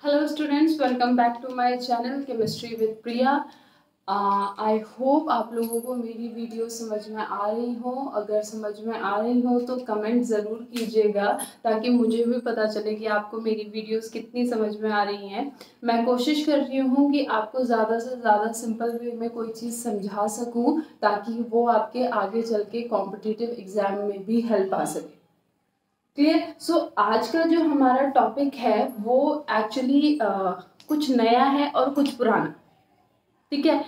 Hello students, welcome back to my channel Chemistry with Priya. I hope आप लोगों को मेरी वीडियो समझ में आ रही हो। अगर समझ में आ रही हो तो कमेंट ज़रूर कीजिएगा ताकि मुझे भी पता चले कि आपको मेरी वीडियोस कितनी समझ में आ रही हैं। मैं कोशिश कर रही हूँ कि आपको ज़्यादा से ज़्यादा सिंपल वे में कोई चीज़ समझा सकूँ ताकि वो आपके आगे चल के कॉम्पिटिटिव एग्ज़ाम में भी हेल्प आ सके। क्लियर। सो आज का जो हमारा टॉपिक है वो एक्चुअली कुछ नया है और कुछ पुराना। ठीक है।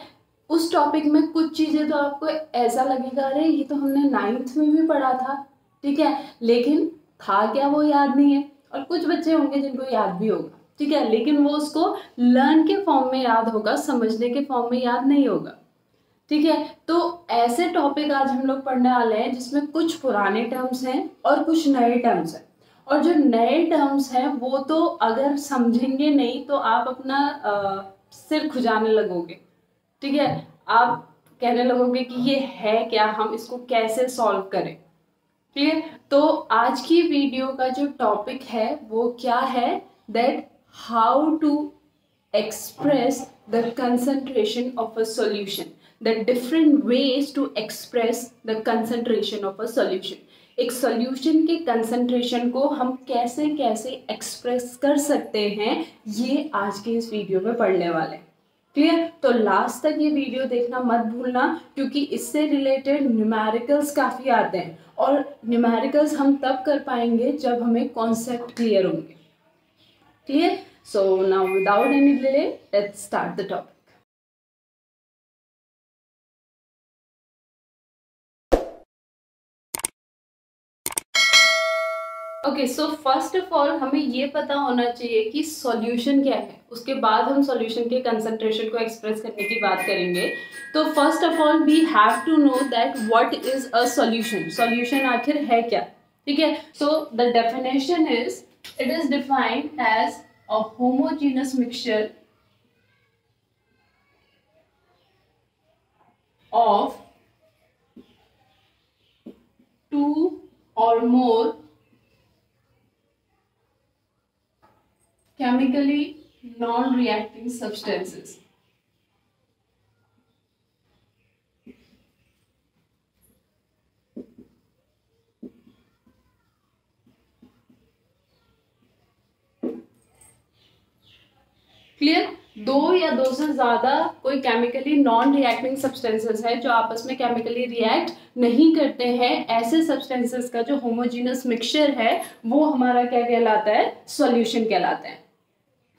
उस टॉपिक में कुछ चीजें तो आपको ऐसा लगेगा अरे ये तो हमने 9th में भी पढ़ा था, ठीक है, लेकिन था क्या वो याद नहीं है। और कुछ बच्चे होंगे जिनको याद भी होगा, ठीक है, लेकिन वो उसको लर्न के फॉर्म में याद होगा, समझने के फॉर्म में याद नहीं होगा। ठीक है। तो ऐसे टॉपिक आज हम लोग पढ़ने वाले हैं जिसमें कुछ पुराने टर्म्स हैं और कुछ नए टर्म्स हैं। और जो नए टर्म्स हैं वो तो अगर समझेंगे नहीं तो आप अपना सिर खुजाने लगोगे। ठीक है। आप कहने लगोगे कि ये है क्या, हम इसको कैसे सॉल्व करें। क्लियर। तो आज की वीडियो का जो टॉपिक है वो क्या है, that how to express the concentration of a solution, the different ways to express the concentration of a solution। एक सॉल्यूशन के कंसंट्रेशन को हम कैसे कैसे एक्सप्रेस कर सकते हैं, ये आज के इस वीडियो में पढ़ने वाले हैं। क्लियर। तो लास्ट तक ये वीडियो देखना मत भूलना क्योंकि इससे रिलेटेड न्यूमेरिकल्स काफ़ी आते हैं और न्यूमेरिकल्स हम तब कर पाएंगे जब हमें कॉन्सेप्ट क्लियर होंगे। Clear. So now without any delay, let's start the topic. Okay, so first of all हमें ये पता होना चाहिए कि सॉल्यूशन क्या है, उसके बाद हम सॉल्यूशन के कंसंट्रेशन को एक्सप्रेस करने की बात करेंगे। तो first of all we have to know that what is a solution. Solution आखिर है क्या, ठीक है। So the definition is, it is defined as a homogeneous mixture of two or more chemically non-reacting substances. Clear. दो या दो से ज्यादा कोई केमिकली नॉन रिएक्टिंग सब्सटेंसेस है जो आपस में केमिकली रिएक्ट नहीं करते हैं, ऐसे सब्सटेंसेस का जो होमोजेनस मिक्सचर है वो हमारा क्या कहलाता है, सॉल्यूशन कहलाता है।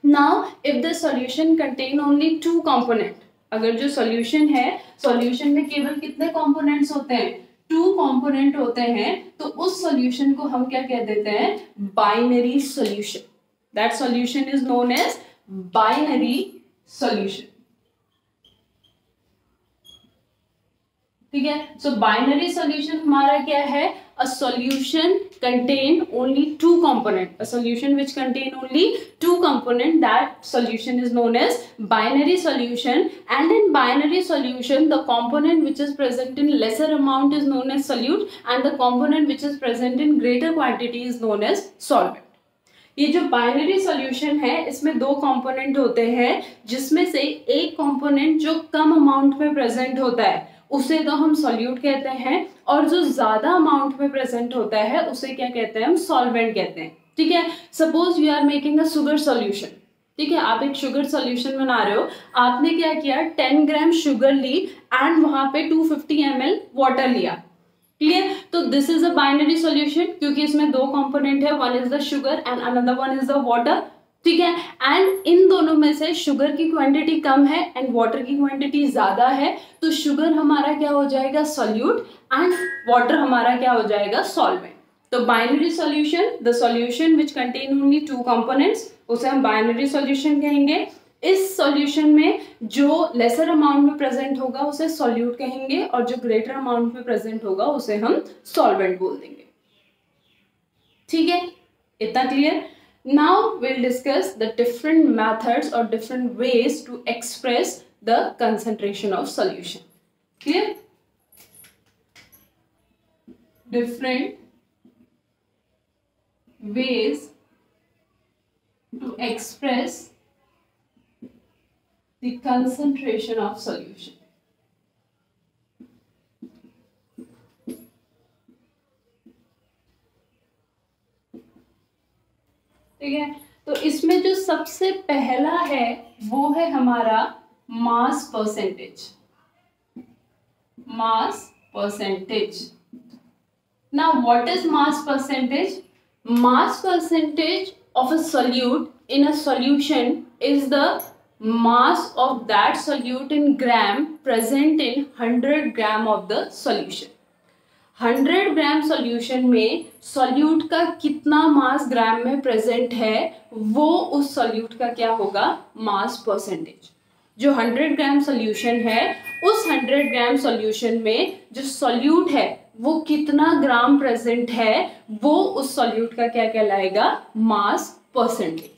Now if the solution contain only two component, अगर जो सॉल्यूशन है, सॉल्यूशन में केवल कितने कंपोनेंट्स होते हैं, टू कंपोनेंट होते हैं, तो उस सॉल्यूशन को हम क्या कह देते हैं, binary solution. That solution is known as binary solution. ठीक है। सो बाइनरी सॉल्यूशन हमारा क्या है, a solution contain only two component, a solution which contain only two component, that solution is known as binary solution. And in binary solution the component which is present in lesser amount is known as solute and the component which is present in greater quantity is known as solvent. ये जो binary solution है इसमें दो component होते हैं जिसमें से एक कंपोनेंट जो कम अमाउंट में प्रेजेंट होता है उसे तो हम सॉल्यूट कहते हैं और जो ज्यादा अमाउंट में प्रेजेंट होता है उसे क्या कहते हैं, हम सॉल्वेंट कहते हैं। ठीक है। Suppose you are making a sugar solution, ठीक है, आप एक शुगर सॉल्यूशन बना रहे हो, आपने क्या किया, 10 ग्राम शुगर ली एंड वहां पे 250 ml वाटर लिया। क्लियर। तो this is a binary solution क्योंकि इसमें दो कंपोनेंट है, one is the sugar and another one is the water. ठीक है। एंड इन दोनों में से शुगर की क्वांटिटी कम है एंड वाटर की क्वांटिटी ज्यादा है, तो शुगर हमारा क्या हो जाएगा, सॉल्यूट, एंड वाटर हमारा क्या हो जाएगा, सॉल्वेंट। तो binary solution, the solution which contain only two components, उसे हम बाइनरी सॉल्यूशन कहेंगे। इस सॉल्यूशन में जो लेसर अमाउंट में प्रेजेंट होगा उसे सॉल्यूट कहेंगे और जो ग्रेटर अमाउंट में प्रेजेंट होगा उसे हम सॉल्वेंट बोल देंगे। ठीक है, इतना clear. Now will discuss the different methods और different ways to express the concentration of solution. Clear. Different ways to express the concentration of solution. ठीक है, तो इसमें जो सबसे पहला है वो है हमारा mass percentage. Mass percentage. Now what is mass percentage? Mass percentage of a solute in a solution is the mass of that solute in gram present in 100 gram of the solution. 100 gram solution में solute का कितना मास ग्राम में present है वो उस solute का क्या होगा, मास परसेंटेज. जो 100 ग्राम सॉल्यूशन है उस 100 ग्राम सॉल्यूशन में जो सॉल्यूट है वो कितना ग्राम प्रेजेंट है वो उस सॉल्यूट का क्या कहलाएगा, मास परसेंटेज.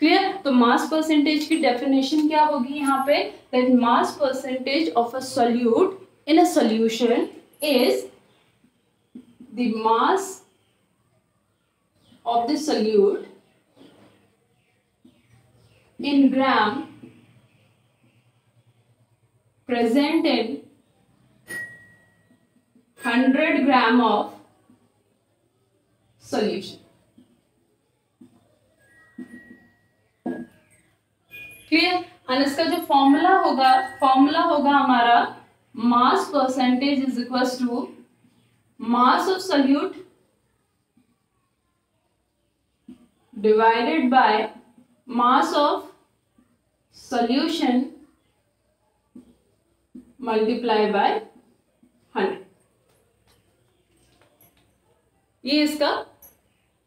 क्लियर. तो मास परसेंटेज की डेफिनेशन क्या होगी यहाँ पे, that mass percentage of a solute in a solution is the mass of the solute in gram present in 100 gram of solution. Clear. और इसका जो फॉर्मूला होगा हमारा mass percentage is equal to mass of solute divided by mass of solution multiplied by 100. ये इसका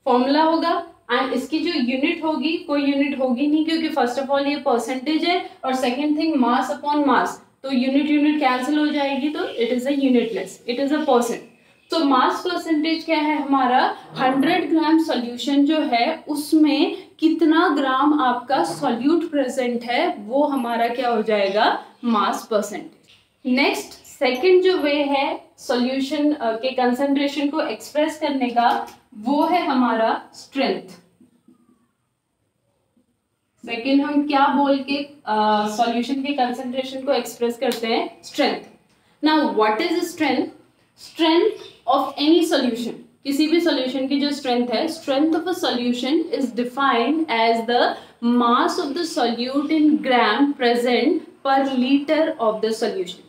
formula होगा. And इसकी जो यूनिट होगी, कोई यूनिट होगी नहीं क्योंकि फर्स्ट ऑफ ऑल ये परसेंटेज है और second thing mass upon mass, तो यूनिट कैंसिल हो जाएगी, तो it is a unitless, it is a percent. तो मास परसेंटेज क्या है हमारा, 100 ग्राम सॉल्यूशन जो है उसमें कितना ग्राम आपका सॉल्यूट प्रेजेंट है वो हमारा क्या हो जाएगा, मास परसेंटेज. नेक्स्ट सेकंड जो वे है सॉल्यूशन के कंसंट्रेशन को एक्सप्रेस करने का वो है हमारा स्ट्रेंथ. सेकंड हम क्या बोल के सॉल्यूशन के कंसंट्रेशन को एक्सप्रेस करते हैं, strength. Now what is strength? Strength of any solution, किसी भी सॉल्यूशन की जो स्ट्रेंथ है, strength of a solution is defined as the mass of the solute in gram present per litre of the solution.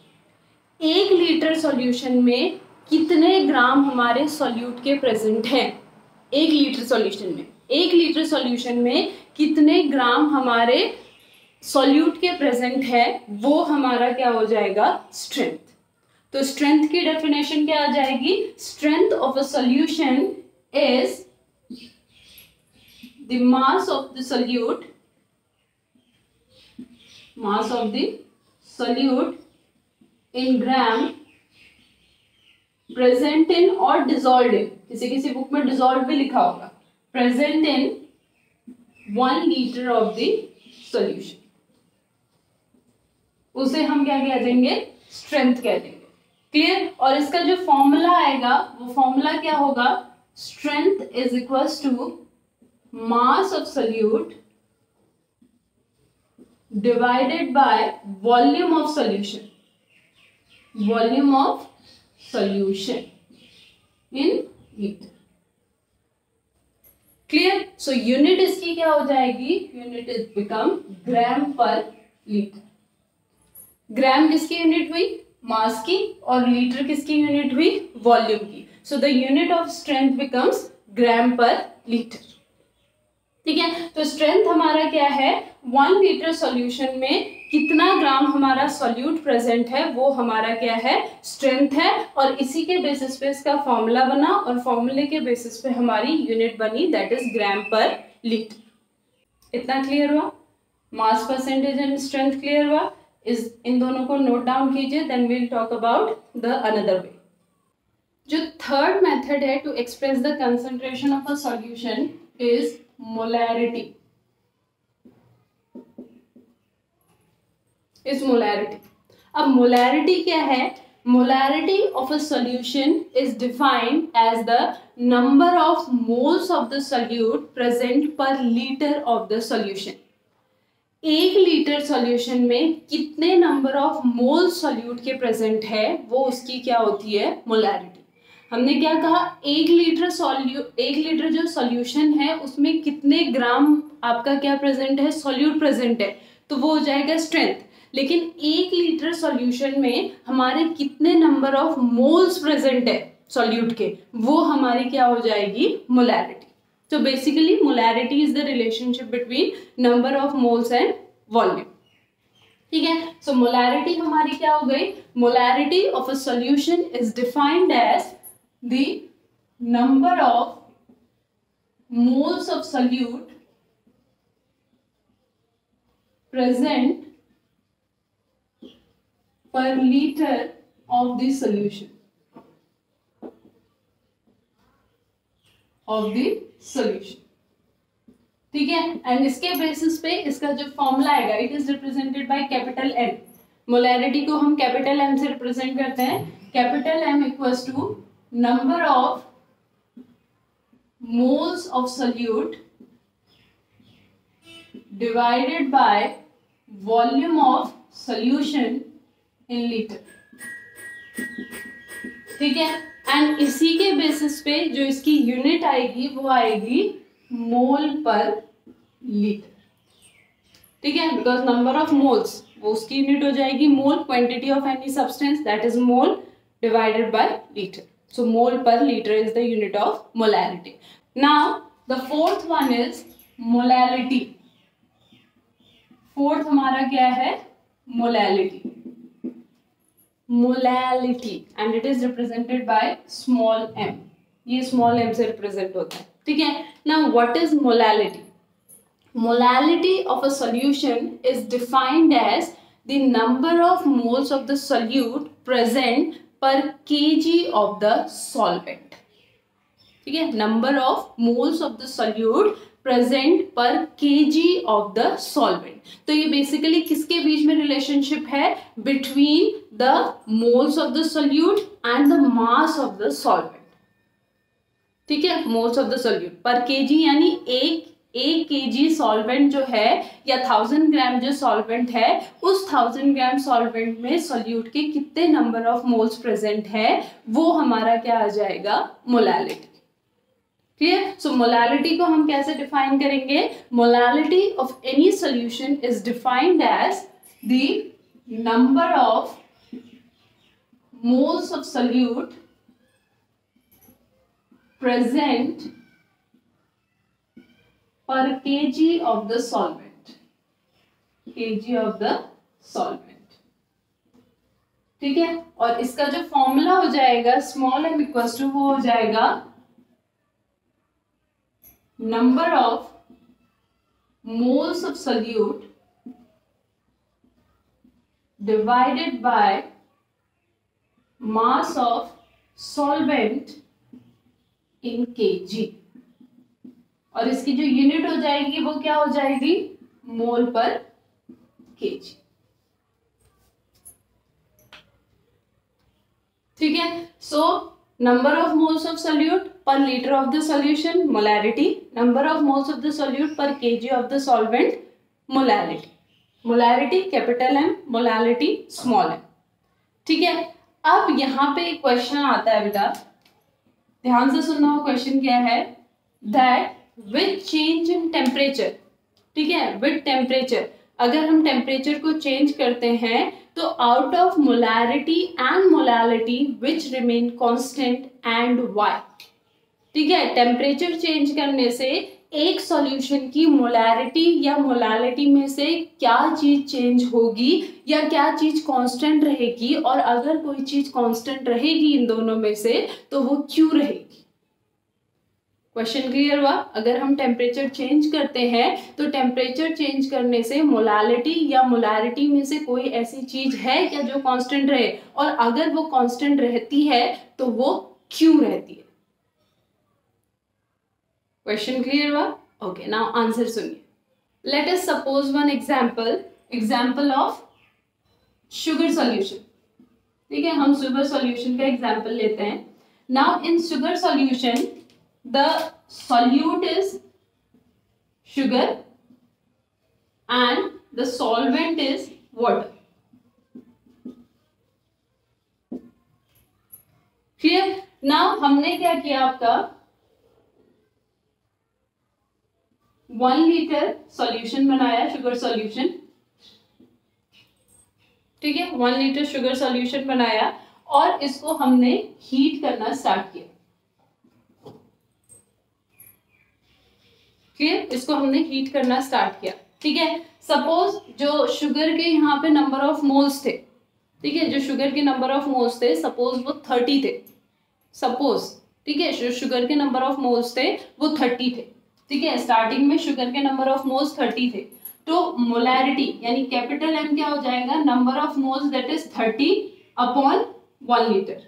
1 litre solution में कितने ग्राम हमारे solute के present हैं, 1 लीटर सॉल्यूशन में, 1 लीटर सॉल्यूशन में कितने ग्राम हमारे सॉल्यूट के प्रेजेंट है वो हमारा क्या हो जाएगा, स्ट्रेंथ. तो स्ट्रेंथ की डेफिनेशन क्या आ जाएगी, strength of a solution is the mass of the solute, mass of the solute in gram present in और डिसॉल्व्ड इन, किसी बुक में डिसॉल्व भी लिखा होगा, present in 1 litre of the solution, उसे हम क्या कह देंगे, स्ट्रेंथ कह देंगे. क्लियर. और इसका जो फॉर्मूला आएगा वो फॉर्मूला क्या होगा, strength is equals to mass of solute divided by volume of solution, volume of solution in litre. Clear. So unit इसकी क्या हो जाएगी, unit is become gram per litre. ग्राम किसकी यूनिट हुई, मास की, और लीटर किसकी यूनिट हुई, वॉल्यूम की. So the unit of strength becomes gram per litre. ठीक है. तो स्ट्रेंथ हमारा क्या है, 1 लीटर सॉल्यूशन में कितना ग्राम हमारा सॉल्यूट प्रेजेंट है वो हमारा क्या है, स्ट्रेंथ है. और इसी के बेसिस पे इसका फॉर्मूला बना और फॉर्मूले के बेसिस पे हमारी यूनिट बनी, that is gram per litre. इतना क्लियर हुआ, mass percentage and strength clear हुआ. इस इन दोनों को नोट डाउन कीजिए, then we'll talk about the another way. जो थर्ड मेथड है to express the concentration of a solution is molarity. Is molarity. अब मोलैरिटी क्या है, molarity of a solution is defined as the number of moles of the solute present per liter of the solution. 1 litre solution में कितने number of mole solute के present है वो उसकी क्या होती है, मोलैरिटी. हमने क्या कहा, 1 लीटर जो सॉल्यूशन है उसमें कितने ग्राम आपका क्या प्रेजेंट है, सॉल्यूट प्रेजेंट है, तो वो हो जाएगा स्ट्रेंथ. लेकिन 1 लीटर सॉल्यूशन में हमारे कितने नंबर ऑफ मोल्स प्रेजेंट है सॉल्यूट के, वो हमारी क्या हो जाएगी, molarity. So basically molarity is the relationship between number of moles and volume. ठीक है. So molarity हमारी क्या हो गई, molarity of a solution is defined as the number of moles of solute present per liter of the solution. Of the solution. ठीक है. And इसके basis पे इसका जो फॉर्मूला आएगा, it is represented by capital M. Molarity को हम capital M से रिप्रेजेंट करते हैं. Capital M equals to number of moles of solute divided by volume of solution in litre. ठीक है. एंड इसी के बेसिस पे जो इसकी यूनिट आएगी वो आएगी मोल पर लीटर. ठीक है. बिकॉज नंबर ऑफ मोल्स वो उसकी यूनिट हो जाएगी mole. Quantity of any substance that is mole divided by litre. So mole per litre is the unit of molarity. Now the fourth one is molality. Fourth हमारा क्या है, molality. Molality and it is represented by small m. ये small m से represent होता है. ठीक है. Now what is molality? Molality of a solution is defined as the number of moles of the solute present per KG of the solvent. ठीक है. Number of moles of the solute present per KG of the solvent. तो ये basically किसके बीच में relationship है, between the moles of the solute and the mass of the solvent. ठीक है. Moles of the solute पर केजी यानी एक केजी सॉल्वेंट जो है या 1000 ग्राम जो सॉल्वेंट है, उस 1000 ग्राम सॉल्वेंट में सॉल्यूट के कितने नंबर ऑफ मोल्स प्रेजेंट है, वो हमारा क्या आ जाएगा, मोलैलिटी. क्लियर. सो मोलैलिटी को हम कैसे डिफाइन करेंगे, molality of any solution is defined as the number of moles of solute present per KG of the solvent. KG of the solvent. ठीक है. और इसका जो फॉर्मूला हो जाएगा स्मॉल m इक्वल्स टू, वो हो जाएगा number of moles of solute divided by mass of solvent in kg. और इसकी जो यूनिट हो जाएगी वो क्या हो जाएगी, मोल पर केजी. ठीक है. सो number of moles of solute per liter of the solution, molarity. Number of moles of the solute per kg of the solvent, molarity. Molarity capital M, molality small m. ठीक है. अब यहाँ पे एक क्वेश्चन आता है बेटा, ध्यान से सुनना. हो क्वेश्चन क्या है, that with change in temperature. ठीक है. with temperature, अगर हम टेम्परेचर को चेंज करते हैं तो out of molarity and molality which remain constant and why. ठीक है. टेम्परेचर चेंज करने से एक सॉल्यूशन की मोलैरिटी या मोलैलिटी में से क्या चीज चेंज होगी या क्या चीज कांस्टेंट रहेगी, और अगर कोई चीज कांस्टेंट रहेगी इन दोनों में से तो वो क्यों रहेगी. क्वेश्चन क्लियर हुआ. अगर हम टेम्परेचर चेंज करते हैं तो टेम्परेचर चेंज करने से मोलैलिटी या मोलैरिटी में से कोई ऐसी चीज है क्या जो कांस्टेंट रहे, और अगर वो कांस्टेंट रहती है तो वो क्यों रहती है. क्वेश्चन क्लियर हुआ. ओके. नाउ आंसर सुनिए. Let us suppose one example of sugar solution. ठीक है, हम शुगर सॉल्यूशन का एग्जांपल लेते हैं. Now in sugar solution the solute is sugar and the solvent is water. Clear. Now हमने क्या किया, आपका 1 लीटर सॉल्यूशन बनाया, शुगर सॉल्यूशन. ठीक है, 1 लीटर शुगर सॉल्यूशन बनाया और इसको हमने हीट करना स्टार्ट किया. क्लियर, इसको हमने हीट करना स्टार्ट किया. ठीक है, सपोज जो शुगर के यहाँ पे नंबर ऑफ मोल्स थे, ठीक है, जो शुगर के नंबर ऑफ मोल्स थे, सपोज वो 30 थे, सपोज. ठीक है, जो शुगर के नंबर ऑफ मोल्स थे वो 30 थे. ठीक है, स्टार्टिंग में शुगर के नंबर ऑफ मोल्स 30 थे. तो मोलैरिटी यानी कैपिटल एम क्या हो जाएगा, number of moles that is 30 upon 1 litre.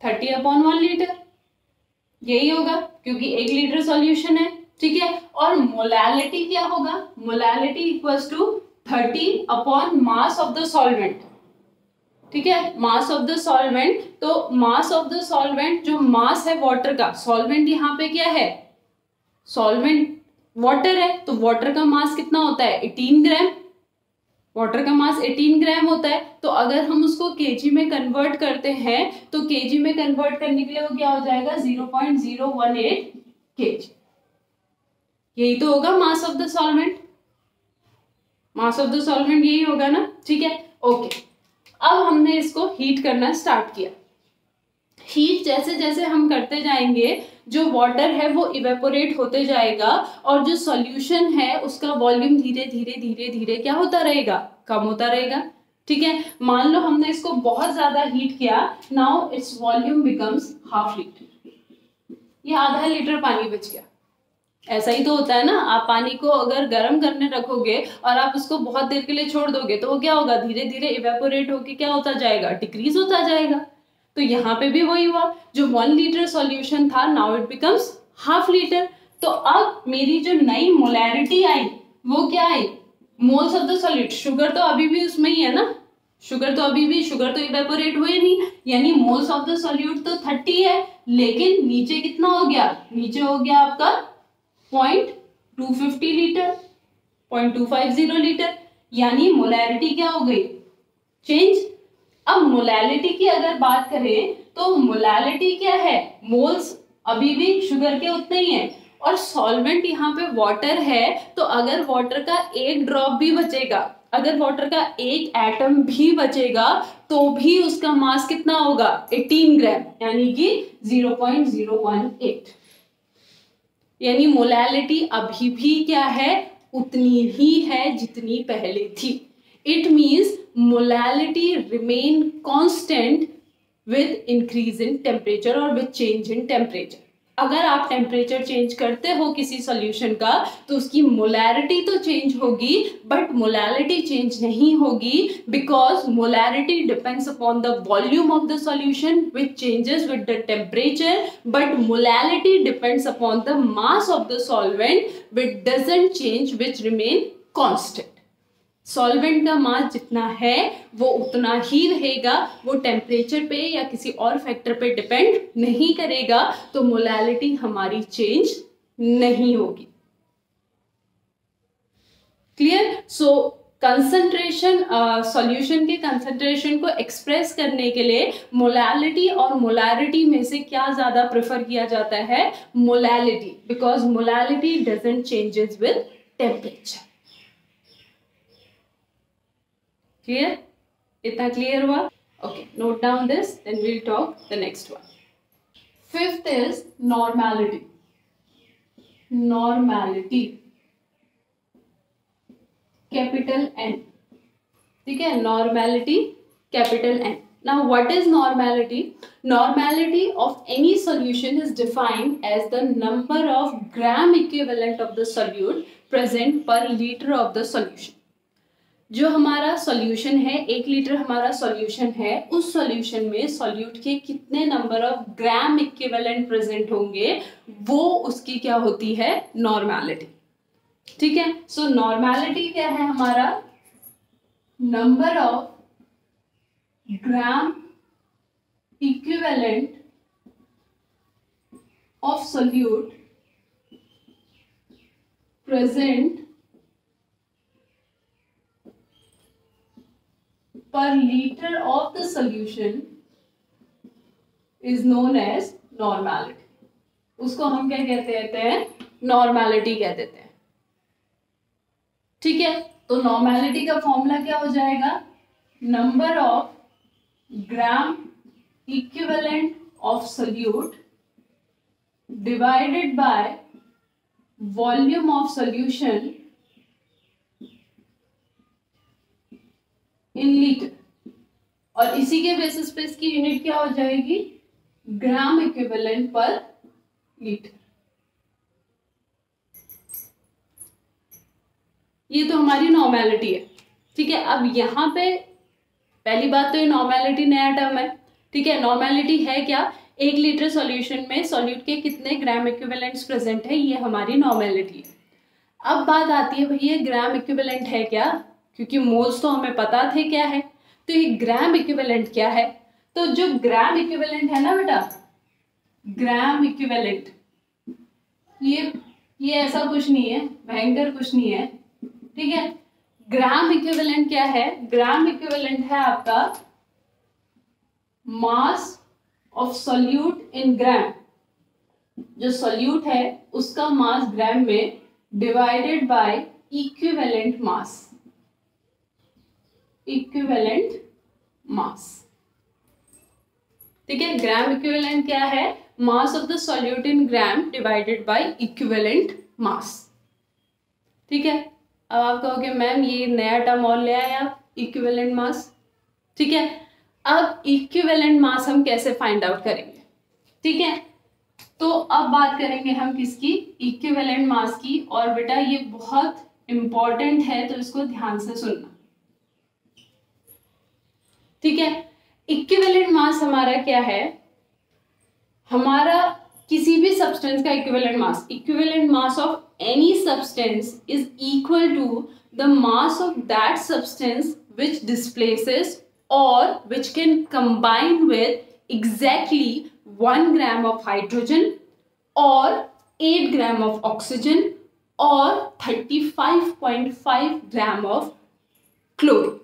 30 upon 1 litre यही होगा, क्योंकि 1 लीटर सॉल्यूशन है. ठीक है, और मोलैलिटी क्या होगा, molality equals to 30 upon mass of the solvent. ठीक है, मास ऑफ द सॉल्वेंट. तो मास ऑफ द सॉल्वेंट, जो मास है वाटर का, सॉल्वेंट यहाँ पे क्या है, सॉल्वेंट वाटर है, तो वाटर का मास कितना होता है, 18 ग्राम. वाटर का मास 18 ग्राम होता है. तो अगर हम उसको केजी में कन्वर्ट करते हैं तो केजी में कन्वर्ट करने के लिए वो क्या हो जाएगा, 0.018 केजी. यही तो होगा मास of the solvent. Mass of the solvent यही होगा ना. ठीक है, ओके. अब हमने इसको हीट करना स्टार्ट किया. हीट जैसे जैसे हम करते जाएंगे, जो वाटर है वो इवेपोरेट होते जाएगा और जो सॉल्यूशन है उसका वॉल्यूम धीरे धीरे धीरे धीरे क्या होता रहेगा, कम होता रहेगा. ठीक है, मान लो हमने इसको बहुत ज्यादा हीट किया, now its volume becomes half litre. ये आधा लीटर पानी बच गया. ऐसा ही तो होता है ना, आप पानी को अगर गर्म करने रखोगे और आप उसको बहुत देर के लिए छोड़ दोगे तो वो क्या होगा, धीरे धीरे इवेपोरेट होके क्या होता जाएगा, डिक्रीज होता जाएगा. तो यहाँ पे भी वही हुआ, जो 1 लीटर सॉल्यूशन था now it becomes half litre. तो अब मेरी जो नई मोलैरिटी आई वो क्या आई, moles of the solute. Sugar तो अभी भी उसमें ही है ना, शुगर तो अभी भी, शुगर तो इवेपोरेट हुए नहीं, यानी मोल्स ऑफ द सॉल्यूट तो 30 है, लेकिन नीचे कितना हो गया, नीचे हो गया आपका 0.250 लीटर, 0.250 लीटर. यानी मोलैरिटी क्या हो गई, चेंज. अब मोलैलिटी की अगर बात करें तो मोलैलिटी क्या है, मोल्स अभी भी शुगर के उतने ही हैं और सॉल्वेंट यहाँ पे वाटर है. तो अगर वाटर का एक ड्रॉप भी बचेगा, अगर वाटर का एक एटम भी बचेगा तो भी उसका मास कितना होगा, 18 ग्राम, यानी कि 0.018. यानी मोलैलिटी अभी भी क्या है, उतनी ही है जितनी पहले थी. It means molality remain constant with increase in temperature or with change in temperature. अगर आप टेम्परेचर चेंज करते हो किसी सॉल्यूशन का तो उसकी मोलैरिटी तो चेंज होगी बट मोलैलिटी चेंज नहीं होगी, because molarity depends upon the volume of the solution which changes with the temperature, but molality depends upon the mass of the solvent which doesn't change, which remain constant. Solvent का मास जितना है वो उतना ही रहेगा, वो temperature पे या किसी और फैक्टर पे डिपेंड नहीं करेगा, तो मोलैलिटी हमारी चेंज नहीं होगी. क्लियर. सो कंसंट्रेशन, सॉल्यूशन के कंसंट्रेशन को एक्सप्रेस करने के लिए मोलैलिटी और मोलैरिटी में से क्या ज्यादा प्रेफर किया जाता है, molality, because molality doesn't changes with temperature. Clear, इतना क्लियर हुआ. Okay, note down this, then we will talk the next one. Fifth is normality. Normality capital N. ठीक है, normality capital N. Now what is normality? Normality of any solution is defined as the number of gram equivalent of the solute present per litre of the solution. जो हमारा solution है, 1 litre हमारा solution है, उस solution में solute के कितने number of gram equivalent present होंगे, वो उसकी क्या होती है, नॉर्मैलिटी. ठीक है, सो नॉर्मैलिटी क्या है हमारा, number of gram equivalent of solute present per liter of the solution is known as normality. उसको हम क्या कहते हैं? नॉर्मेलिटी कह देते हैं. ठीक है, तो नॉर्मेलिटी का फॉर्मूला क्या हो जाएगा? Number of gram equivalent of solute divided by volume of solution in litre. और इसी के बेसिस पे इसकी यूनिट क्या हो जाएगी? ग्राम इक्विवेलेंट पर लीटर. ये तो हमारी नॉर्मेलिटी है. ठीक है, अब यहाँ पे पहली बात तो ये नॉर्मेलिटी नया टर्म है. ठीक है, नॉर्मेलिटी है क्या? 1 लीटर सॉल्यूशन में सॉल्यूट के कितने ग्राम इक्विवेलेंट्स प्रेजेंट है, ये हमारी नॉर्मेलिटी है. अब बात आती है भैया ग्राम इक्विवेलेंट है क्या? क्योंकि मोल्स तो हमें पता थे क्या है, तो ये ग्राम इक्विवेलेंट क्या है? तो जो ग्राम इक्विवेलेंट है ना बेटा, ग्राम इक्विवेलेंट ये ऐसा कुछ नहीं है, भयंकर कुछ नहीं है. ठीक है, ग्राम इक्विवेलेंट क्या है? ग्राम इक्विवेलेंट है आपका मास ऑफ सॉल्यूट इन ग्राम. जो सॉल्यूट है उसका मास ग्राम में divided by equivalent mass. Equivalent mass. ठीक है, ग्राम इक्विवेलेंट क्या है? मास of the solute in gram divided by equivalent mass. ठीक है, अब आप कहोगे मैम ये नया टर्म और ले आए आप, इक्विवेलेंट मास. ठीक है, अब इक्विवेलेंट मास हम कैसे फाइंड आउट करेंगे? ठीक है, तो अब बात करेंगे हम किसकी? इक्विवेलेंट मास की. और बेटा ये बहुत इंपॉर्टेंट है, तो इसको ध्यान से सुनना. ठीक है, इक्विवेलेंट मास हमारा क्या है? हमारा किसी भी सब्सटेंस का equivalent mass of any substance is equal to the mass of that substance which displaces or which can combine with exactly 1 gram of hydrogen or 8 gram of oxygen or 35.5 gram of chlorine.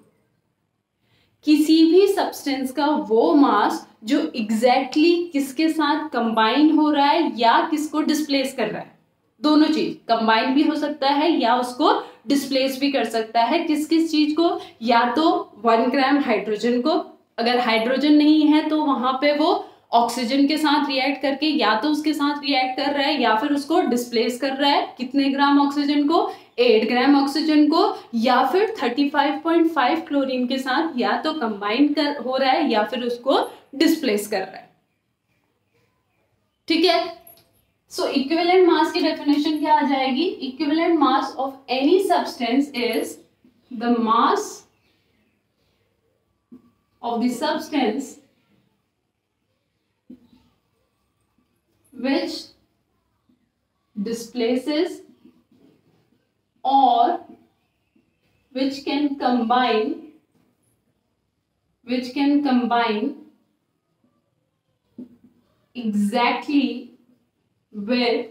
किसी भी substance का वो मास जो exactly किसके साथ combine हो रहा है या किसको डिस्प्लेस कर रहा है. दोनों चीज, कंबाइन भी हो सकता है या उसको डिस्प्लेस भी कर सकता है. किस किस चीज को? या तो 1 ग्राम हाइड्रोजन को, अगर हाइड्रोजन नहीं है तो वहां पे वो ऑक्सीजन के साथ रिएक्ट करके या तो उसके साथ रिएक्ट कर रहा है या फिर उसको डिस्प्लेस कर रहा है. कितने ग्राम ऑक्सीजन को? 8 ग्राम ऑक्सीजन को. या फिर 35.5 क्लोरीन के साथ या तो कंबाइन हो रहा है या फिर उसको डिस्प्लेस कर रहा है. ठीक है, सो इक्विवेलेंट मास की डेफिनेशन क्या आ जाएगी? Equivalent mass of any substance is the mass of the substance which displaces or which can combine exactly with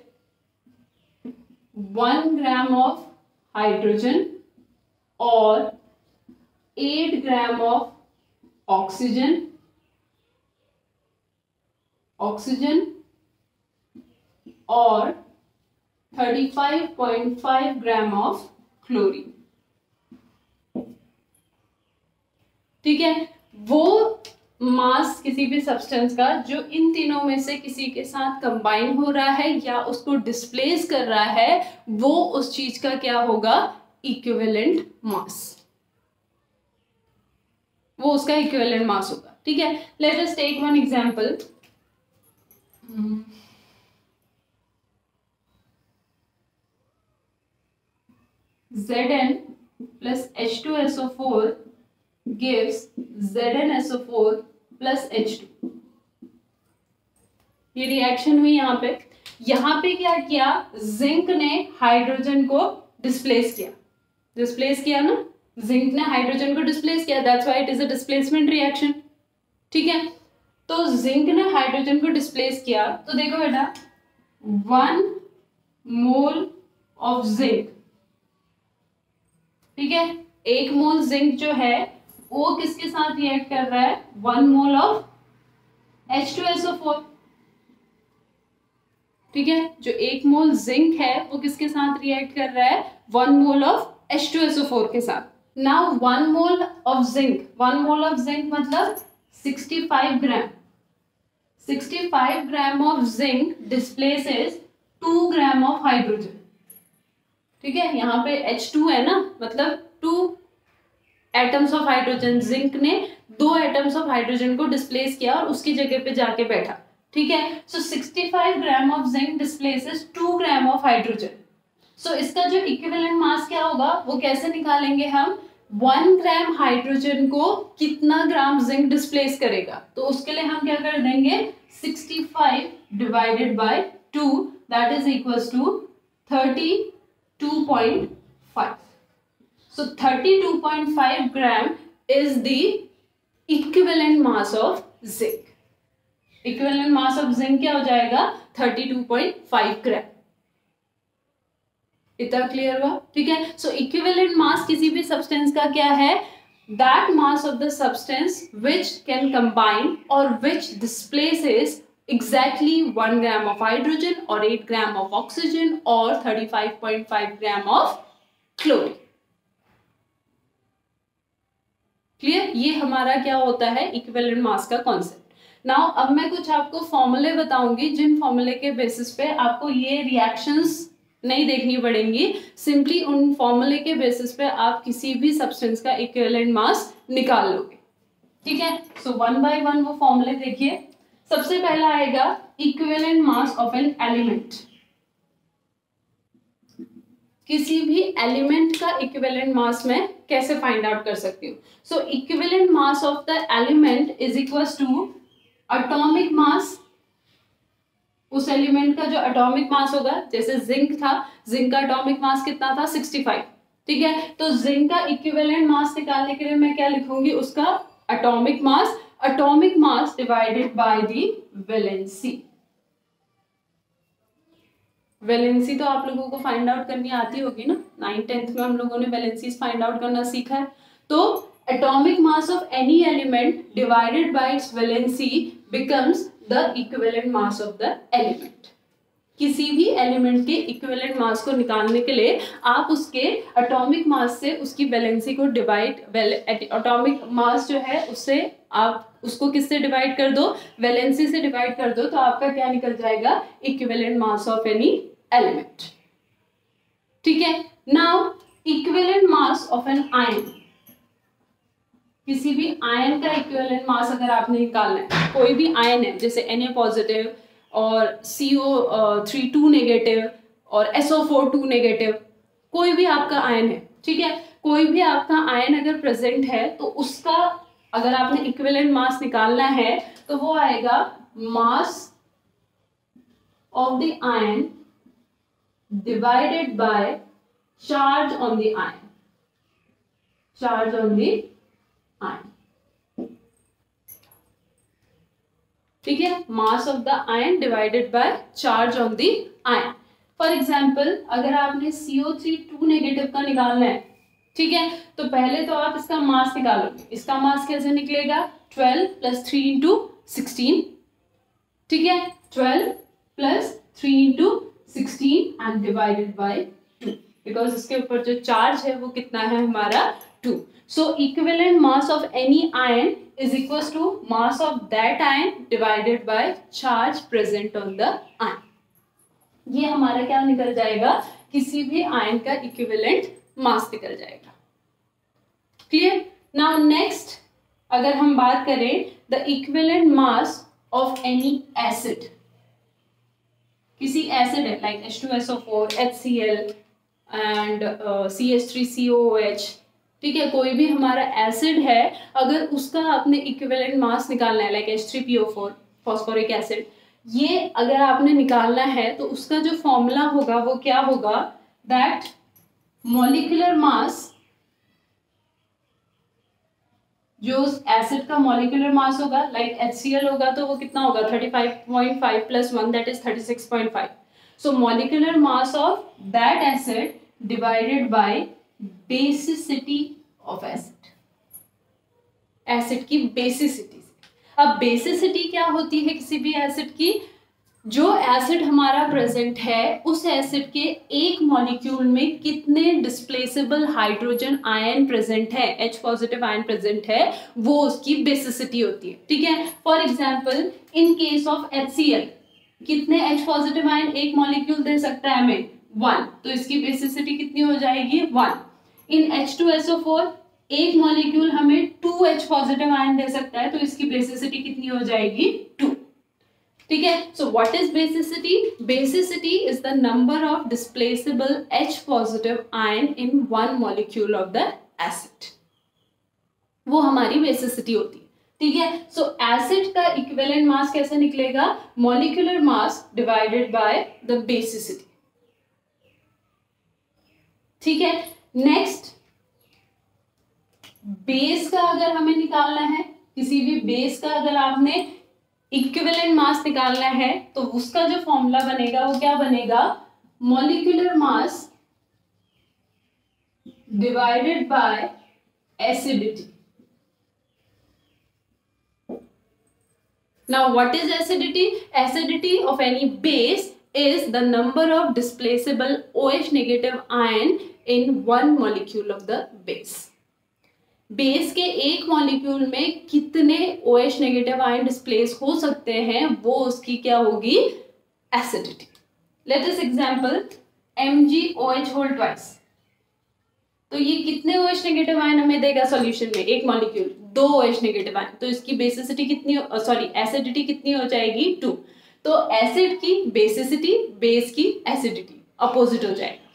1 gram of hydrogen or 8 gram of oxygen और 35.5 ग्राम ऑफ क्लोरीन. ठीक है, वो मास किसी भी substance का जो इन तीनों में से किसी के साथ कंबाइन हो रहा है या उसको डिस्प्लेस कर रहा है, वो उस चीज का क्या होगा? Equivalent mass. वो उसका इक्विवेलेंट मास होगा. ठीक है, let us take one example. Zn plus H2SO4 gives ZnSO4 plus H2. ये रिएक्शन हुई यहाँ पे क्या किया? जिंक ने हाइड्रोजन को डिस्प्लेस किया ना, जिंक ने हाइड्रोजन को डिस्प्लेस किया. That's why it is a displacement reaction. ठीक है, तो जिंक ने हाइड्रोजन को डिस्प्लेस किया, तो देखो बेटा 1 मोल ऑफ जिंक, ठीक है, 1 मोल जिंक जो है वो किसके साथ रिएक्ट कर रहा है, 1 मोल ऑफ H2SO4, ठीक है, जो 1 मोल जिंक है वो किसके साथ रिएक्ट कर रहा है, 1 मोल ऑफ H2SO4 के साथ। Now 1 mole of zinc, 1 mole of zinc मतलब 65 ग्राम, 65 gram of zinc displaces 2 gram of hydrogen, ठीक है, यहाँ पे H2 है ना, मतलब 2 एटम्स ऑफ हाइड्रोजन, जिंक ने 2 एटम्स ऑफ हाइड्रोजन को डिस्प्लेस किया और उसकी जगह पे जाके बैठा, ठीक है, so 65 gram of zinc displaces 2 gram of hydrogen. So इसका जो इक्विवेलेंट मास क्या होगा वो कैसे निकालेंगे हम, 1 ग्राम हाइड्रोजन को कितना ग्राम जिंक डिस्प्लेस करेगा, तो उसके लिए हम क्या कर देंगे 65 divided by 2 that is equals to 32.5। So 32.5 gram is the equivalent mass of zinc. Equivalent mass of zinc क्या हो जाएगा 32.5 ग्राम। इतना क्लियर हुआ, ठीक है। सो इक्विवेलेंट मास किसी भी सब्सटेंस का क्या है, that mass of the substance which can combine और विच displaces exactly 1 gram of hydrogen or 8 gram of oxygen or 35.5 gram of chlorine। Clear, ये हमारा क्या होता है इक्विवेलेंट मास का कॉन्सेप्ट। नाउ अब मैं कुछ आपको फॉर्मूले बताऊंगी जिन फॉर्मूले के बेसिस पे आपको ये रिएक्शंस नहीं देखनी पड़ेंगी, सिंपली उन फॉर्मूले के बेसिस पे आप किसी भी सब्सटेंस का इक्विवेलेंट मास निकाल लोगे, ठीक है। सो 1 बाय 1 वो फॉर्मूले देखिए। सबसे पहला आएगा equivalent mass of an element, किसी भी एलिमेंट का इक्विवेलेंट मास मैं कैसे फाइंड आउट कर सकती हूँ। So equivalent mass of the element is equals to atomic mass, उस एलिमेंट का जो एटॉमिक मास होगा, जैसे जिंक था, जिंक का एटॉमिक मास कितना था 65, ठीक है, तो जिंक का इक्विवेलेंट मास निकालने के लिए मैं क्या लिखूंगी, उसका atomic mass, atomic mass divided by the valency. Valency तो आप लोगों को फाइंड आउट करनी आती होगी ना, 9th 10th में हम लोगों ने वैलेंसीज फाइंड आउट करना सीखा है। तो atomic mass of any element divided by it's valency becomes the equivalent mass of the element. किसी भी एलिमेंट के इक्विवेलेंट मास को निकालने के लिए आप उसके एटॉमिक मास से उसकी वैलेंसी को डिवाइड, एटॉमिक मास जो है उससे आप उसको किससे डिवाइड कर दो, वैलेंसी से डिवाइड कर दो, तो आपका क्या निकल जाएगा equivalent mass of any element, ठीक है। नाउ equivalent mass of an ion, किसी भी आयन का इक्विवेलेंट मास अगर आपने निकालना है, कोई भी आयन है जैसे Na पॉजिटिव और CO3 2 नेगेटिव और SO4 2 नेगेटिव, कोई भी आपका आयन है, ठीक है, कोई भी आपका आयन अगर प्रेजेंट है तो उसका अगर आपने इक्विवेलेंट मास निकालना है तो वो आएगा मास of the ion divided by charge on the ion, charge on the ion, ठीक है, मास of the ion divided by charge on the ion. For example अगर आपने CO3 2 नेगेटिव का निकालना है, ठीक है, तो पहले तो आप इसका मास निकालोगे, इसका मास कैसे निकलेगा 12 + 3 × 16, ठीक है, 12 + 3 × 16 एंड डिवाइडेड बाय 2, बिकॉज इसके ऊपर जो चार्ज है वो कितना है हमारा 2। So equivalent mass of any ion is equals to mass of that ion divided by charge present on the ion। ये हमारा क्या निकल जाएगा, किसी भी आयन का इक्विवेलेंट मास निकल जाएगा। क्लियर। नाउ नेक्स्ट अगर हम बात करें the equivalent mass of any acid, किसी एसिड है like H2SO4 HCl and CH3COOH, ठीक है, कोई भी हमारा एसिड है अगर उसका आपने इक्विवेलेंट मास निकालना है लाइक H3PO4 फॉस्फोरिक एसिड, ये अगर आपने निकालना है तो उसका जो फॉर्मूला होगा वो क्या होगा, दैट मॉलिक्यूलर मास जो एसिड का मॉलिक्यूलर मास होगा, लाइक HCl होगा, तो वो कितना होगा 35.5 plus 1 that is 36.5. So molecular mass of that acid divided by basicity of acid, acid की बेसिसिटी. अब बेसिसिटी क्या होती है किसी भी एसिड की? जो एसिड हमारा प्रेजेंट है उस एसिड के एक मॉलिक्यूल में कितने डिस्प्लेसेबल हाइड्रोजन आयन प्रेजेंट है, H पॉजिटिव आयन प्रेजेंट है, वो उसकी बेसिसिटी होती है. ठीक है. For example in case of HCl कितने H पॉजिटिव आयन एक मॉलिक्यूल दे सकता है हमें? 1. तो इसकी बेसिसिटी कितनी हो जाएगी? 1. इन H2SO4 एक मॉलिक्यूल हमें 2H पॉजिटिव आयन दे सकता है, तो इसकी बेसिसिटी कितनी हो जाएगी? 2. ठीक है. So what is basicity? Basicity is the number of displaceable H positive ion in one molecule of the acid. वो हमारी बेसिसिटी होती है. ठीक है. सो एसिड का इक्विवेलेंट मास कैसे निकलेगा? Molecular mass divided by the basicity. ठीक है. नेक्स्ट, बेस का अगर हमें निकालना है, किसी भी बेस का अगर आपने इक्विवेलेंट मास निकालना है, तो उसका जो फॉर्मूला बनेगा वो क्या बनेगा? Molecular mass divided bye acidity. Now what is acidity? Acidity of any base is the number of displaceable OH negative ion in one molecule of the base. Base के एक मॉलिक्यूल में कितने OH नेगेटिव आयन डिस्प्लेस हो सकते हैं, वो उसकी क्या होगी? Acidity. Let us example MgOH whole twice. तो ये कितने OH नेगेटिव आयन हमें देगा सॉल्यूशन में? एक मॉलिक्यूल 2 OH नेगेटिव आयन. तो इसकी बेसिसिटी कितनी, सॉरी एसिडिटी कितनी हो जाएगी? 2. तो एसिड की बेसिसिटी, बेस की एसिडिटी अपोजिट हो जाएगा.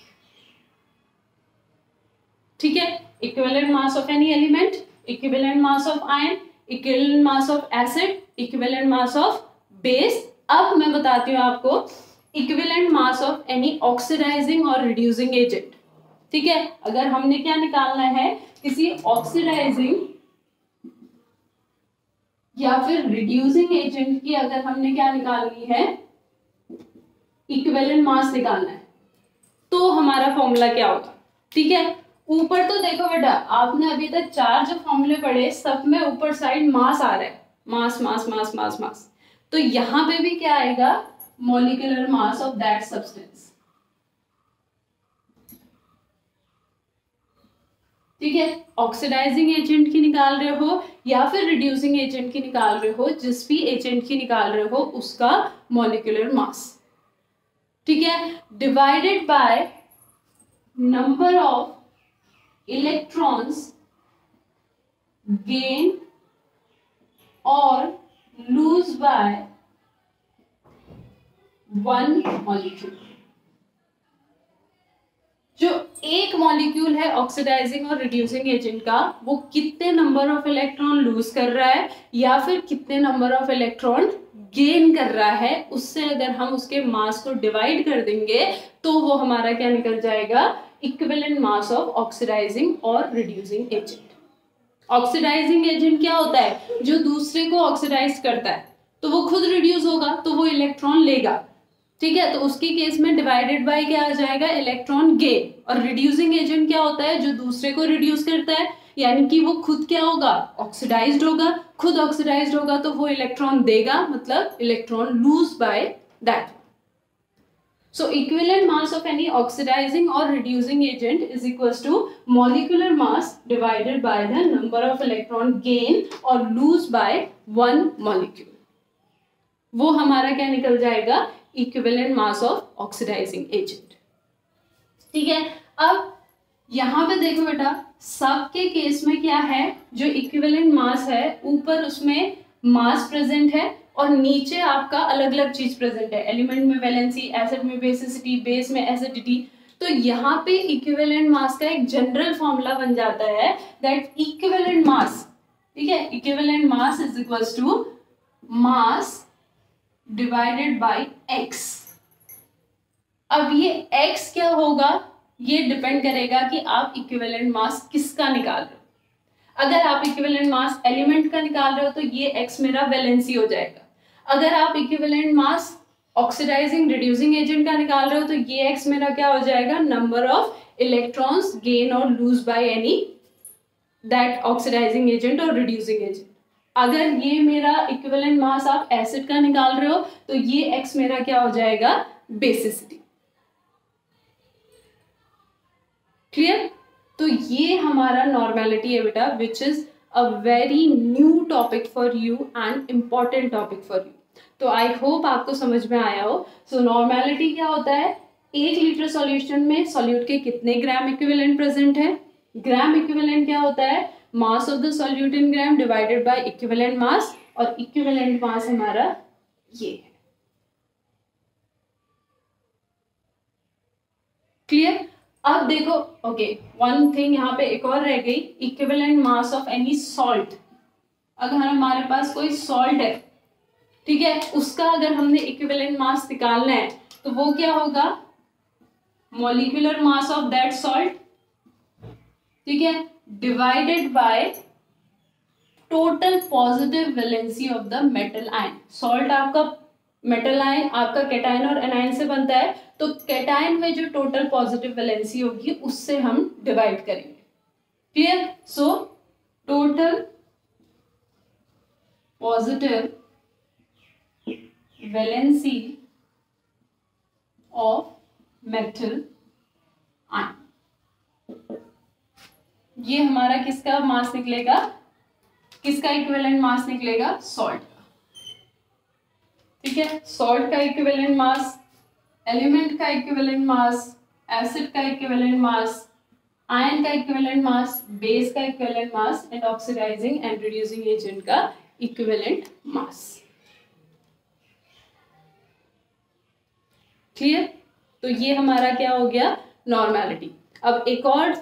ठीक है. Equivalent mass of any element, equivalent mass of ion, equivalent mass of acid, equivalent mass of base. अब मैं बताती हूँ आपको equivalent mass of any oxidising और रिड्यूसिंग एजेंट. ठीक है. अगर हमने क्या निकालना है, किसी ऑक्सीडाइजिंग या फिर रिड्यूसिंग एजेंट की अगर हमने क्या निकालनी है, इक्विवेलेंट मास निकालना है, तो हमारा फॉर्मूला क्या होगा? ठीक है. ऊपर तो देखो बेटा, आपने अभी तक 4 जो फॉर्मूले पढ़े सब में ऊपर साइड मास आ रहा है, मास मास मास मास मास. तो यहां पे भी क्या आएगा? Molecular mass of that substance. ठीक है. ऑक्सीडाइजिंग एजेंट की निकाल रहे हो या फिर रिड्यूसिंग एजेंट की निकाल रहे हो, जिस भी एजेंट की निकाल रहे हो उसका मॉलिक्यूलर मास. ठीक है. Divided by number of electrons gain और लूज बाय वन मॉलिक्यूल. जो एक मॉलिक्यूल है ऑक्सीडाइजिंग और रिड्यूसिंग एजेंट का, वो कितने नंबर ऑफ इलेक्ट्रॉन लूज कर रहा है या फिर कितने नंबर ऑफ इलेक्ट्रॉन गेन कर रहा है, उससे अगर हम उसके मास को डिवाइड कर देंगे तो वो हमारा क्या निकल जाएगा? इक्विवेलेंट मास ऑफ ऑक्सीडाइजिंग और रिड्यूसिंग एजेंट. ऑक्सीडाइजिंग एजेंट क्या होता है? जो दूसरे को ऑक्सीडाइज करता है, तो वो खुद रिड्यूस होगा तो वो इलेक्ट्रॉन लेगा. ठीक है. तो उसके केस में डिवाइडेड बाय क्या आ जाएगा? Electron gain. और रिड्यूसिंग एजेंट क्या होता है? जो दूसरे को रिड्यूस करता है, यानी कि वो खुद क्या होगा? ऑक्सीडाइज्ड होगा. खुद ऑक्सीडाइज्ड होगा तो वो इलेक्ट्रॉन देगा, मतलब electron lose by that. So equivalent mass of any oxidising और reducing agent is equals to molecular mass divided by the number of electron gain और लूज बाय वन मॉलिक्यूल. वो हमारा क्या निकल जाएगा? Equivalent mass of oxidising agent. ठीक है. अब यहां पे देखो बेटा, सबके केस में क्या है? जो इक्विवेलेंट मास है, ऊपर उसमें मास प्रेजेंट है और नीचे आपका अलग अलग चीज प्रेजेंट है. एलिमेंट में वैलेंसी, एसिड में बेसिसिटी, बेस में एसिडिटी. तो यहाँ पे इक्विवेलेंट मास का एक जनरल फॉर्मूला बन जाता है दैट इक्विवेलेंट मास, ठीक है, equivalent mass is equals to mass divided by x. अब ये x क्या होगा? ये डिपेंड करेगा कि आप इक्विवेलेंट मास किसका निकाल रहे हो. अगर आप इक्विवेलेंट मास एलिमेंट का निकाल रहे हो तो ये x मेरा वैलेंसी हो जाएगा। अगर आप equivalent mass oxidising reducing agent का निकाल रहे हो तो ये x मेरा क्या हो जाएगा, नंबर ऑफ इलेक्ट्रॉन्स गेन और lose by any that oxidising agent और रिड्यूसिंग एजेंट। अगर ये मेरा इक्विवेलेंट मास आप एसिड का निकाल रहे हो तो ये x मेरा क्या हो जाएगा, बेसिसिटी। क्लियर? तो ये हमारा नॉर्मेलिटी है बेटा, which is a very new topic for you and important topic for you. तो आई होप आपको समझ में आया हो। सो नॉर्मेलिटी क्या होता है, 1 लीटर सॉल्यूशन में सॉल्यूट के कितने ग्राम इक्विवेलेंट प्रेजेंट है। ग्राम इक्विवेलेंट क्या होता है, मास of the solute in gram divided by equivalent mass, और इक्विवेलेंट मास हमारा ये है। क्लियर? अब देखो, ओके, वन थिंग यहाँ पे एक और रह गई, equivalent mass of any salt. अगर हमारे पास कोई सॉल्ट है, ठीक है, उसका अगर हमने इक्विवेलेंट मास निकालना है तो वो क्या होगा, molecular mass of that salt, ठीक है, divided by total positive valency of the metal ion. Salt आपका मेटल आयन आपका कैटायन और एनायन से बनता है, तो कैटायन में जो टोटल पॉजिटिव वैलेंसी होगी उससे हम डिवाइड करेंगे। Clear? So total positive valency of metal ion, ये हमारा किसका मास निकलेगा, किसका इक्विवेलेंट मास निकलेगा, सॉल्ट का। ठीक है, सॉल्ट का इक्विवेलेंट मास, एलिमेंट का इक्विवेलेंट मास, एसिड का इक्विवेलेंट मास, आयन का इक्विवेलेंट मास, बेस का equivalent mass and oxidizing and reducing agent का इक्विवेलेंट मास। क्लियर? तो ये हमारा क्या हो गया, नॉर्मेलिटी। अब एक और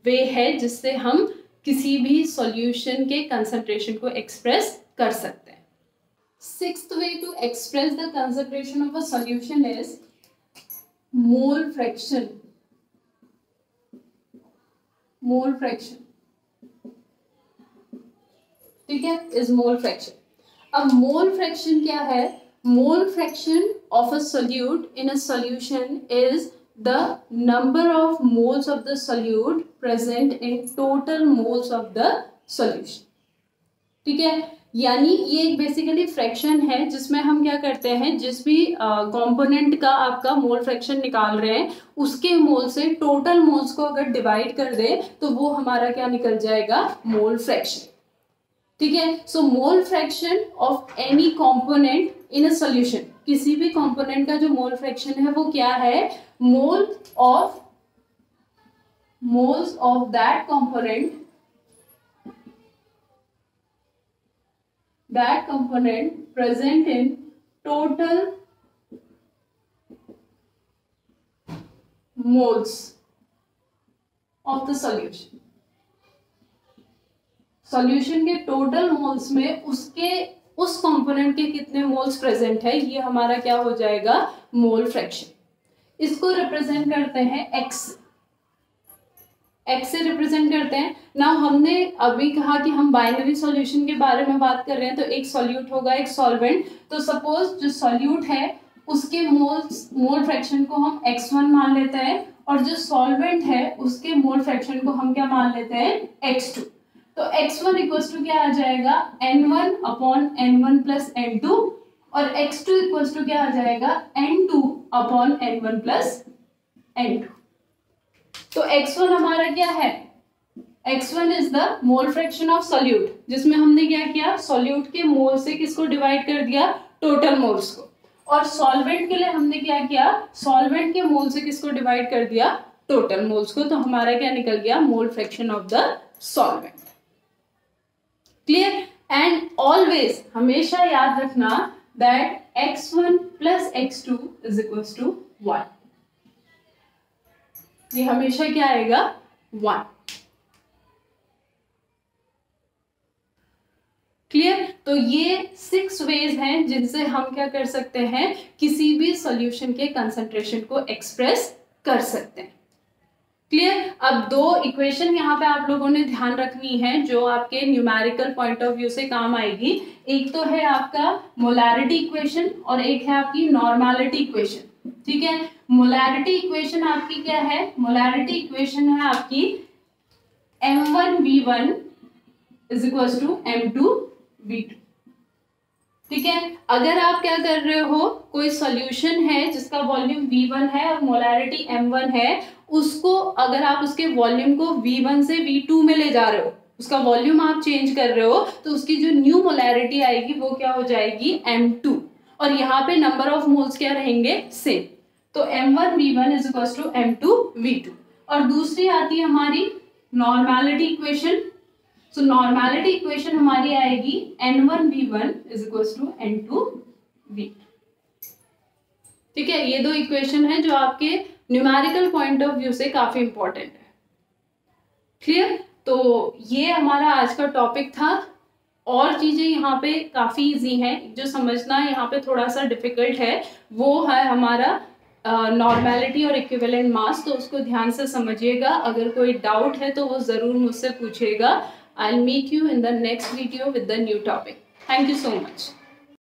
वे है जिससे हम किसी भी सॉल्यूशन के कंसंट्रेशन को एक्सप्रेस कर सकते हैं। Sixth way to express the concentration of a solution is mole fraction. Mole fraction, ठीक है, इज मोल फ्रैक्शन। अब मोल फ्रैक्शन क्या है, mole fraction of a solute in a solution is the number of moles of the solute present in total moles of the solution। ठीक है, यानी ये एक बेसिकली फ्रैक्शन है जिसमें हम क्या करते हैं, जिस भी कंपोनेंट का आपका मोल फ्रैक्शन निकाल रहे हैं उसके मोल से टोटल मोल्स को अगर डिवाइड कर दे तो वो हमारा क्या निकल जाएगा, मोल फ्रैक्शन। ठीक है, so mole fraction of any component in a solution, किसी भी कंपोनेंट का जो मोल फ्रैक्शन है वो क्या है, moles of that component present in total moles of the solution. Solution के टोटल मोल्स में उसके उस कंपोनेंट के कितने मोल्स प्रेजेंट है, ये हमारा क्या हो जाएगा, मोल फ्रैक्शन। इसको रिप्रेजेंट करते हैं एक्स से रिप्रेजेंट करते हैं ना। हमने अभी कहा कि हम बाइनरी सॉल्यूशन के बारे में बात कर रहे हैं, तो एक सॉल्यूट होगा, एक सॉल्वेंट। तो सपोज जो सॉल्यूट है उसके मोल फ्रैक्शन को हम x1 मान लेते हैं, और जो सॉल्वेंट है उसके मोल फ्रैक्शन को हम क्या मान लेते हैं, x2। तो x1 इक्वल्स टू क्या आ जाएगा, n1 upon n1 plus n2, और x2 इक्वल्स टू क्या आ जाएगा, n2 upon n1 plus n2। तो x1 हमारा क्या है, x1 is the mole fraction of solute, जिसमें हमने क्या किया, सॉल्यूट के मोल से किसको डिवाइड कर दिया, टोटल मोल्स को। और सॉल्वेंट के लिए हमने क्या किया, सॉल्वेंट के मोल से किसको डिवाइड कर दिया, टोटल मोल्स को। तो हमारा क्या निकल गया, mole fraction of the solvent. Clear? And always हमेशा याद रखना that x1 plus x2 is equals to 1। ये हमेशा क्या आएगा, 1। क्लियर? तो ये 6 वेज हैं जिनसे हम क्या कर सकते हैं, किसी भी सॉल्यूशन के कंसंट्रेशन को एक्सप्रेस कर सकते हैं। क्लियर। अब दो इक्वेशन यहाँ पे आप लोगों ने ध्यान रखनी है जो आपके न्यूमेरिकल पॉइंट ऑफ व्यू से काम आएगी। एक तो है आपका मोलैरिटी इक्वेशन और एक है आपकी नॉर्मेलिटी इक्वेशन। ठीक है, मोलैरिटी इक्वेशन आपकी क्या है? मोलैरिटी इक्वेशन है आपकी M1V1 is equal to M2V2। ठीक है, अगर आप क्या कर रहे हो, कोई सॉल्यूशन है जिसका वॉल्यूम V1 है और मोलैरिटी M1 है, उसको अगर आप उसके वॉल्यूम को V1 से V2 में ले जा रहे हो, उसका वॉल्यूम आप चेंज कर रहे हो, तो उसकी जो न्यू मोलैरिटी आएगी वो क्या हो जाएगी? M2। और यहाँ पे नंबर ऑफ मोल्स क्या रहेंगे? सेम। तो M1V1 is equal to M2V2। और दूसरी आती है हमारी नॉर्मेलिटी इक्वेशन। सो नॉर्मेलिटी इक्वेशन हमारी आएगी N1V1 is equal to N2V2। ठीक है, ये दो इक्वेशन है जो आपके न्यूमेरिकल पॉइंट ऑफ व्यू से काफी इंपॉर्टेंट है। क्लियर। तो ये हमारा आज का टॉपिक था। और चीजें यहाँ पे काफी इजी हैं, जो समझना यहाँ पे थोड़ा सा डिफिकल्ट है वो है हमारा नॉर्मेलिटी और इक्विवेलेंट मास। तो उसको ध्यान से समझिएगा। अगर कोई डाउट है तो वो जरूर मुझसे पूछिएगा। I'll meet you in the next video with the new topic. Thank you so much.